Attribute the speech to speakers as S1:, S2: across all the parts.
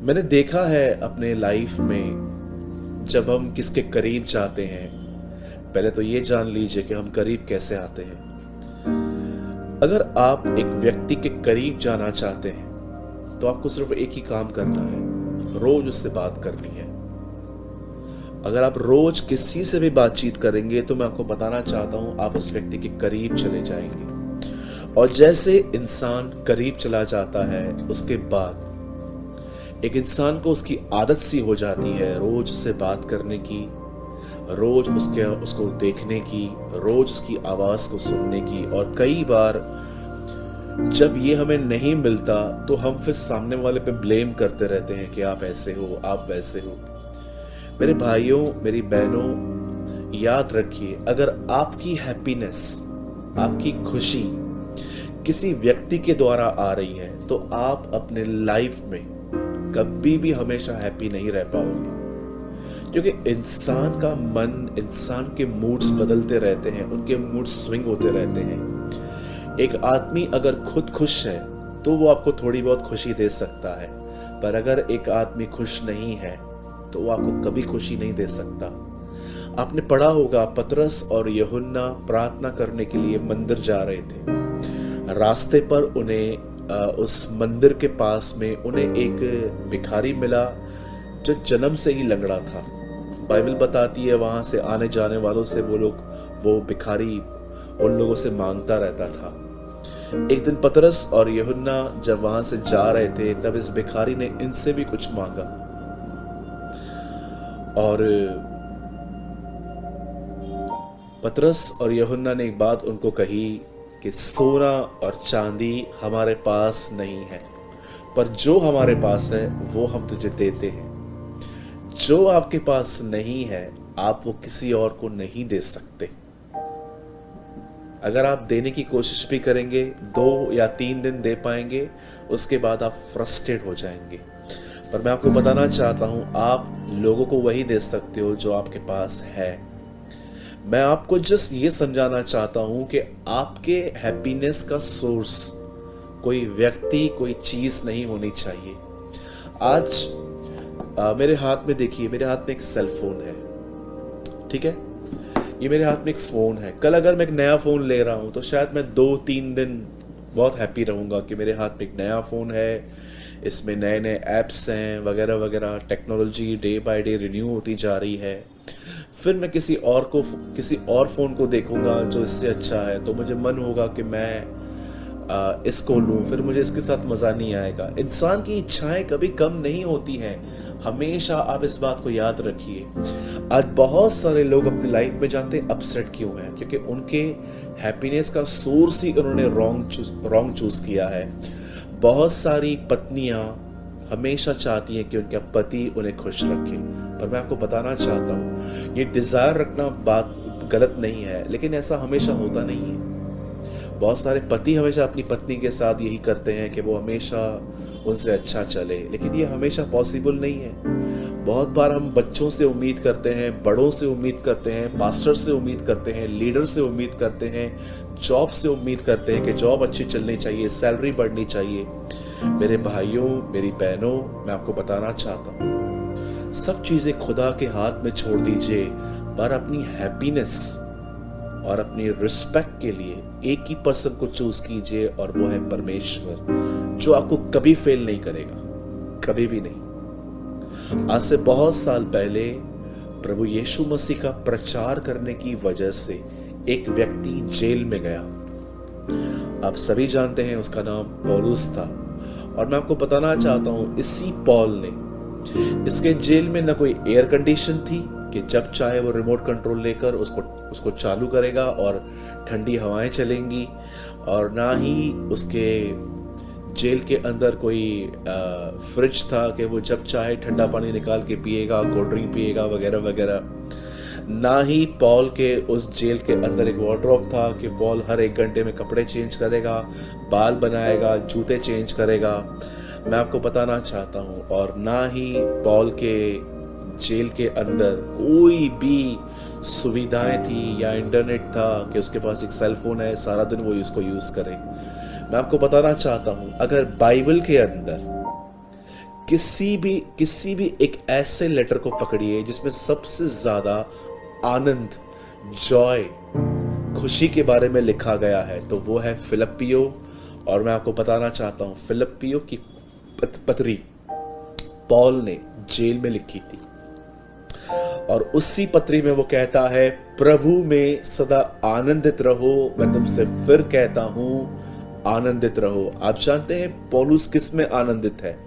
S1: मैंने देखा है अपने लाइफ में, जब हम किसके करीब जाते हैं, पहले तो ये जान लीजिए कि हम करीब कैसे आते हैं। अगर आप एक व्यक्ति के करीब जाना चाहते हैं तो आपको सिर्फ एक ही काम करना है, रोज उससे बात करनी है। अगर आप रोज किसी से भी बातचीत करेंगे तो मैं आपको बताना चाहता हूं, आप उस व्यक्ति के करीब चले जाएंगे। और जैसे इंसान करीब चला जाता है, उसके बाद एक इंसान को उसकी आदत सी हो जाती है रोज उससे बात करने की, रोज उसको देखने की, रोज उसकी आवाज को सुनने की। और कई बार जब ये हमें नहीं मिलता तो हम फिर सामने वाले पे ब्लेम करते रहते हैं कि आप ऐसे हो, आप वैसे हो। मेरे भाइयों, मेरी बहनों, याद रखिए, अगर आपकी हैप्पीनेस, आपकी खुशी किसी व्यक्ति के द्वारा आ रही है तो आप अपने लाइफ में कभी भी हमेशा हैप्पी नहीं रह पाओगे। क्योंकि इंसान का मन, इंसान के मूड्स बदलते रहते हैं, उनके मूड स्विंग होते रहते हैं। एक आदमी अगर खुद खुश है तो वो आपको थोड़ी बहुत खुशी दे सकता है, पर अगर एक आदमी खुश नहीं है तो वो आपको कभी खुशी नहीं दे सकता। आपने पढ़ा होगा, पतरस और यूहन्ना प्रार्थना करने के लिए मंदिर जा रहे थे। रास्ते पर उन्हें उस मंदिर के पास में उन्हें एक भिखारी मिला जो जन्म से ही लंगड़ा था। बाइबल बताती है वहां से आने जाने वालों से वो भिखारी उन लोगों से मांगता रहता था। एक दिन पतरस और यूहन्ना जब वहां से जा रहे थे तब इस भिखारी ने इनसे भी कुछ मांगा, और पतरस और यूहन्ना ने एक बात उनको कही कि सोना और चांदी हमारे पास नहीं है, पर जो हमारे पास है वो हम तुझे देते हैं। जो आपके पास नहीं है आप वो किसी और को नहीं दे सकते। अगर आप देने की कोशिश भी करेंगे 2 या 3 दिन दे पाएंगे, उसके बाद आप फ्रस्ट्रेट हो जाएंगे। पर मैं आपको बताना चाहता हूं, आप लोगों को वही दे सकते हो जो आपके पास है। मैं आपको जस्ट ये समझाना चाहता हूं कि आपके हैप्पीनेस का सोर्स कोई व्यक्ति, कोई चीज नहीं होनी चाहिए। आज मेरे हाथ में देखिए, मेरे हाथ में एक सेल फोन है, ठीक है, ये मेरे हाथ में एक फोन है। कल अगर मैं एक नया फोन ले रहा हूं तो शायद मैं 2-3 दिन बहुत हैप्पी रहूंगा कि मेरे हाथ में एक नया फोन है, इसमें नए नए ऐप्स हैं वगैरह वगैरह। Technology day by day renew होती जा रही है। फिर मैं किसी और फोन को देखूंगा जो इससे अच्छा है, तो मुझे मन होगा कि मैं इसको लूं, फिर मुझे इसके साथ मजा नहीं आएगा। इंसान की इच्छाएं कभी कम नहीं होती हैं, हमेशा आप इस बात को याद रखिए। आज बहुत सारे लोग अपनी लाइफ में जानते हैं अपसेट क्यों हैं, क्योंकि उनके हैप्पीनेस का सोर्स ही उन्होंने रॉन्ग चूज किया है। बहुत सारी पत्नियां हमेशा चाहती हैं कि उनका पति उन्हें खुश रखे, पर मैं आपको बताना चाहता हूं, ये डिजायर रखना बात गलत नहीं है, लेकिन ऐसा हमेशा होता नहीं है। बहुत सारे पति हमेशा अपनी पत्नी के साथ यही करते हैं कि वो हमेशा उनसे अच्छा चले, लेकिन ये हमेशा पॉसिबल नहीं है। बहुत बार हम बच्चों से उम्मीद करते हैं, बड़ों से उम्मीद करते हैं, मास्टर से उम्मीद करते हैं, लीडर से उम्मीद करते हैं, जॉब से उम्मीद करते हैं कि जॉब अच्छी चलनी चाहिए, सैलरी बढ़नी चाहिए। मेरे भाइयों, मेरी बहनों, मैं आपको बताना चाहता हूँ, सब चीजें खुदा के हाथ में छोड़ दीजिए, पर अपनी हैप्पीनेस और अपनी रिस्पेक्ट के लिए एक ही पर्सन को चूज कीजिए, और वो है परमेश्वर, जो आपको कभी फेल नहीं करेगा, कभी भी नहीं। आज से बहुत साल पहले प्रभु यीशु मसीह का प्रचार करने की वजह से एक व्यक्ति जेल में गया। आप सभी जानते हैं उसका नाम पौलुस था। और मैं आपको बताना चाहता हूं, इसी पॉल ने, इसके जेल में न कोई एयर कंडीशन थी कि जब चाहे वो रिमोट कंट्रोल लेकर उसको चालू करेगा और ठंडी हवाएं चलेंगी, और ना ही उसके जेल के अंदर कोई फ्रिज था कि वो जब चाहे ठंडा पानी निकाल के पिएगा, कोल्ड ड्रिंक पिएगा वगैरह वगैरह। ना ही पॉल के उस जेल के अंदर एक वार्डरोब था कि पॉल हर 1 घंटे में कपड़े चेंज करेगा, बाल बनाएगा, जूते चेंज करेगा। मैं आपको बताना चाहता हूं, और ना ही पॉल के जेल के अंदर कोई भी सुविधाएं थी या इंटरनेट था कि उसके पास एक सेल फोन है, सारा दिन वो इसको यूज करे। मैं आपको बताना चाहता हूं, अगर बाइबल के अंदर किसी भी एक ऐसे लेटर को पकड़िए जिसमें सबसे ज्यादा आनंद, जॉय, खुशी के बारे में लिखा गया है, तो वो है फिलिप्पियो। और मैं आपको बताना चाहता हूं, फिलिप्पियो की पत्री पॉल ने जेल में लिखी थी, और उसी पत्री में वो कहता है, प्रभु में सदा आनंदित रहो। मैं तुमसे फिर कहता हूं, आनंदित रहो। आप जानते हैं पौलुस किस में आनंदित है?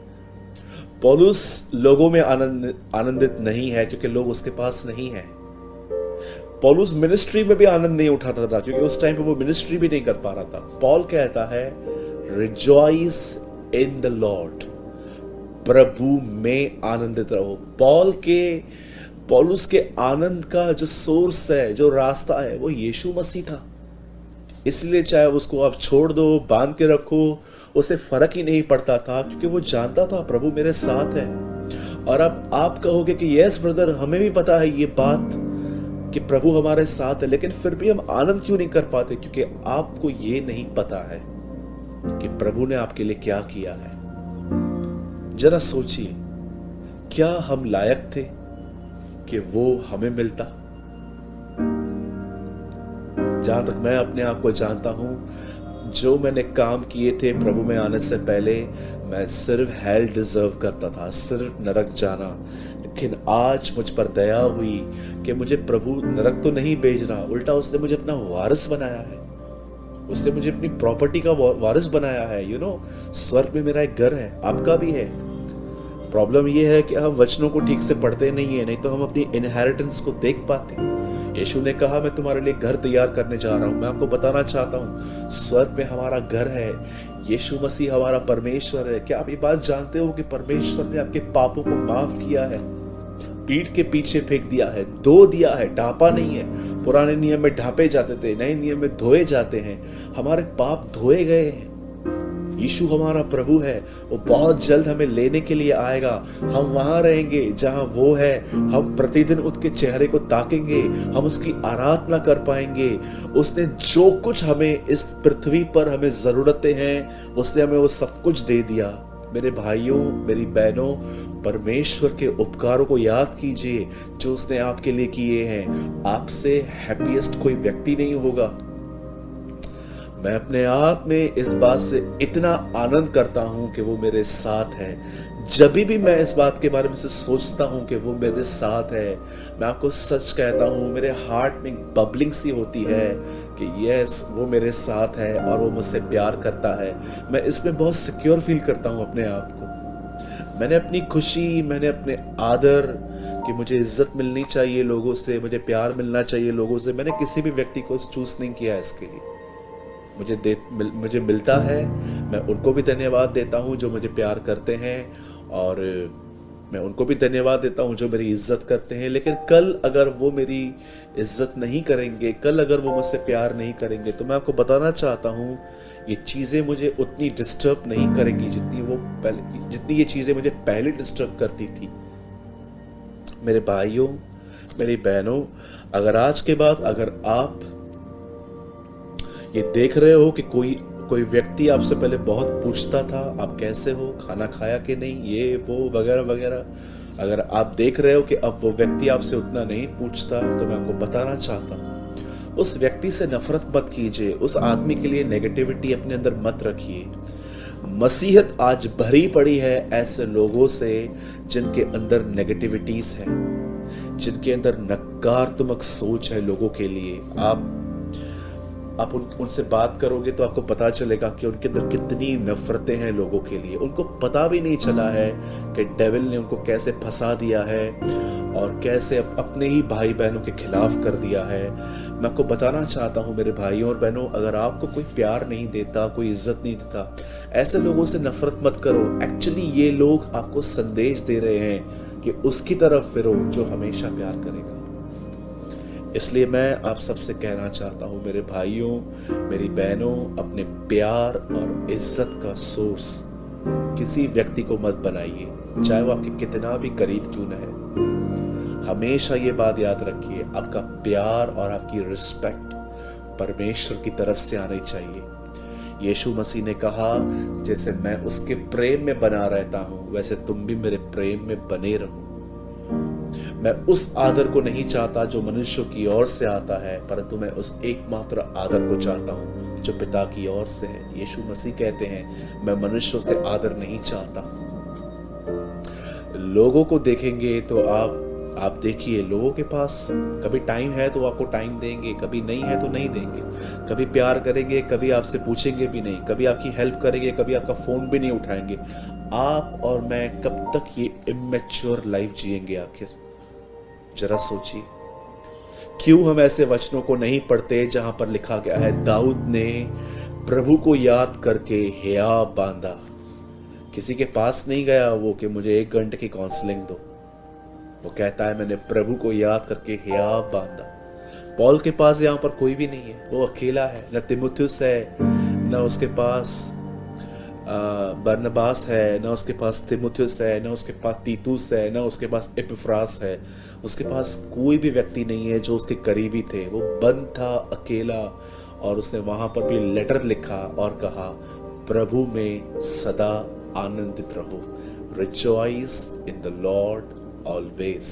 S1: पौलुस लोगों में आनंदित नहीं है, क्योंकि लोग उसके पास नहीं है। पौलुस मिनिस्ट्री में भी आनंद नहीं उठाता था, क्योंकि उस टाइम पे वो मिनिस्ट्री भी नहीं कर पा रहा था। पॉल कहता है, रिजॉइस इन द लॉर्ड, प्रभु में आनंदित रहो। पौलुस के आनंद का जो सोर्स है, जो रास्ता है, वो यीशु मसीह था। इसलिए चाहे उसको आप छोड़ दो, बांध के रखो, उसे फर्क ही नहीं पड़ता था, क्योंकि वो जानता था प्रभु मेरे साथ है। और अब आप कहोगे कि यस ब्रदर, हमें भी पता है ये बात कि प्रभु हमारे साथ है, लेकिन फिर भी हम आनंद क्यों नहीं कर पाते? क्योंकि आपको ये नहीं पता है कि प्रभु ने आपके लिए क्या किया है। जरा सोचिए, क्या हम लायक थे कि वो हमें मिलता? जहां तक मैं अपने आप को जानता हूं, जो मैंने काम किए थे प्रभु में आने से पहले, मैं सिर्फ हेल डिजर्व करता था, सिर्फ नरक जाना। लेकिन आज मुझ पर दया हुई कि मुझे प्रभु नरक तो नहीं भेज रहा, उल्टा उसने मुझे अपना वारिस बनाया है। उसने मुझे अपनी प्रॉपर्टी का वारिस बनाया है। स्वर्ग में मेरा एक घर है, आपका भी है। प्रॉब्लम यह है कि हम वचनों को ठीक से पढ़ते नहीं है, नहीं तो हम अपनी इनहेरिटेंस को देख पाते। यीशु ने कहा, मैं तुम्हारे लिए घर तैयार करने जा रहा हूं। मैं आपको बताना चाहता हूं, स्वर्ग में हमारा घर है, यीशु मसीह हमारा परमेश्वर है। क्या आप ये बात जानते हो कि परमेश्वर ने आपके पापों को माफ किया है, पीठ के पीछे फेंक दिया है, धो दिया है, ढांपा नहीं है। पुराने नियम में ढांपे जाते थे, नए नियम में धोए जाते हैं। हमारे पाप धोए गए हैं। यीशु हमारा प्रभु है, वो बहुत जल्द हमें लेने के लिए आएगा। हम वहां रहेंगे जहां वो है। हम प्रतिदिन उसके चेहरे को ताकेंगे, हम उसकी आराधना कर पाएंगे। उसने जो कुछ हमें इस पृथ्वी पर हमें जरूरतें हैं, उसने हमें वो सब कुछ दे दिया। मेरे भाइयों, मेरी बहनों, परमेश्वर के उपकारों को याद कीजिए जो उसने आपके लिए किए हैं। आपसे हैप्पीएस्ट कोई व्यक्ति नहीं होगा। मैं अपने आप में इस बात से इतना आनंद करता हूं कि वो मेरे साथ है। जब भी मैं इस बात के बारे में से सोचता हूं कि वो मेरे साथ है, मैं आपको सच कहता हूं, मेरे हार्ट में बबलिंग सी होती है कि यस, वो मेरे साथ है और वो मुझसे प्यार करता है। मैं इसमें बहुत सिक्योर फील करता हूं अपने आप को। मैंने अपनी खुशी, मैंने अपने आदर, कि मुझे इज्जत मिलनी चाहिए लोगों से, मुझे प्यार मिलना चाहिए लोगों से, मैंने किसी भी व्यक्ति को चूज नहीं किया इसके लिए। मुझे मिलता है, मैं उनको भी धन्यवाद देता हूं जो मुझे प्यार करते हैं, और मैं उनको भी धन्यवाद देता हूं जो मेरी इज्जत करते हैं। लेकिन कल अगर वो मेरी इज्जत नहीं करेंगे, कल अगर वो मुझसे प्यार नहीं करेंगे, तो मैं आपको बताना चाहता हूं, ये चीज़ें मुझे उतनी डिस्टर्ब नहीं करेंगी जितनी ये चीज़ें मुझे पहले डिस्टर्ब करती थी। मेरे भाइयों, मेरी बहनों, अगर आज के बाद अगर आप ये देख रहे हो कि कोई व्यक्ति आपसे पहले बहुत पूछता था, आप कैसे हो, खाना खाया कि नहीं, ये वो वगैरह वगैरह, अगर आप देख रहे हो कि अब वो व्यक्ति आपसे उतना नहीं पूछता, तो मैं आपको बताना चाहता हूं, उस व्यक्ति से नफरत मत कीजिए। उस आदमी के लिए नेगेटिविटी अपने अंदर मत रखिए। मसीहत आज भरी पड़ी है ऐसे लोगों से जिनके अंदर नेगेटिविटीज है, जिनके अंदर नकारात्मक सोच है लोगों के लिए। आप उनसे बात करोगे तो आपको पता चलेगा कि उनके अंदर कितनी नफरतें हैं लोगों के लिए। उनको पता भी नहीं चला है कि डेविल ने उनको कैसे फंसा दिया है और कैसे अपने ही भाई बहनों के खिलाफ कर दिया है। मैं आपको बताना चाहता हूं मेरे भाइयों और बहनों, अगर आपको कोई प्यार नहीं देता, कोई इज्जत नहीं देता, ऐसे लोगों से नफरत मत करो। एक्चुअली ये लोग आपको संदेश दे रहे हैं कि उसकी तरफ फिरो जो हमेशा प्यार करेगा। इसलिए मैं आप सबसे कहना चाहता हूं मेरे भाइयों, मेरी बहनों, अपने प्यार और इज्जत का सोर्स किसी व्यक्ति को मत बनाइए, चाहे वो आपके कितना भी करीब क्यों न है। हमेशा ये बात याद रखिए, आपका प्यार और आपकी रिस्पेक्ट परमेश्वर की तरफ से आनी चाहिए। यीशु मसीह ने कहा, जैसे मैं उसके प्रेम में बना रहता हूं वैसे तुम भी मेरे प्रेम में बने रहो। मैं उस आदर को नहीं चाहता जो मनुष्यों की ओर से आता है, परंतु मैं उस एकमात्र आदर को चाहता हूं जो पिता की ओर से है। यीशु मसीह कहते हैं, मैं मनुष्यों से आदर नहीं चाहता। लोगों को देखेंगे तो आप देखिए, लोगों के पास कभी टाइम है तो आपको टाइम देंगे, कभी नहीं है तो नहीं देंगे, कभी प्यार करेंगे, कभी आपसे पूछेंगे भी नहीं, कभी आपकी हेल्प करेंगे, कभी आपका फोन भी नहीं उठाएंगे। आप और मैं कब तक ये इमेच्योर लाइफ जिएंगे आखिर? जरा सोचिए, क्यों हम ऐसे वचनों को नहीं पढ़ते जहां पर लिखा गया है, दाऊद ने प्रभु को याद करके हिया बांधा। किसी के पास नहीं गया वो कि मुझे 1 घंटे की काउंसलिंग दो। वो कहता है, मैंने प्रभु को याद करके हिया बांधा। पौल के पास यहां पर कोई भी नहीं है, वो अकेला है। न तिमुथियुस है, न उसके पास बरनबास है, न उसके पास तिमुथियुस है, न उसके पास तीतुस है, न उसके पास एपिफ्रास है। उसके पास कोई भी व्यक्ति नहीं है जो उसके करीबी थे। वो बंद था, अकेला, और उसने वहां पर भी लेटर लिखा और कहा, प्रभु में सदा आनंदित रहो। Rejoice in the Lord always.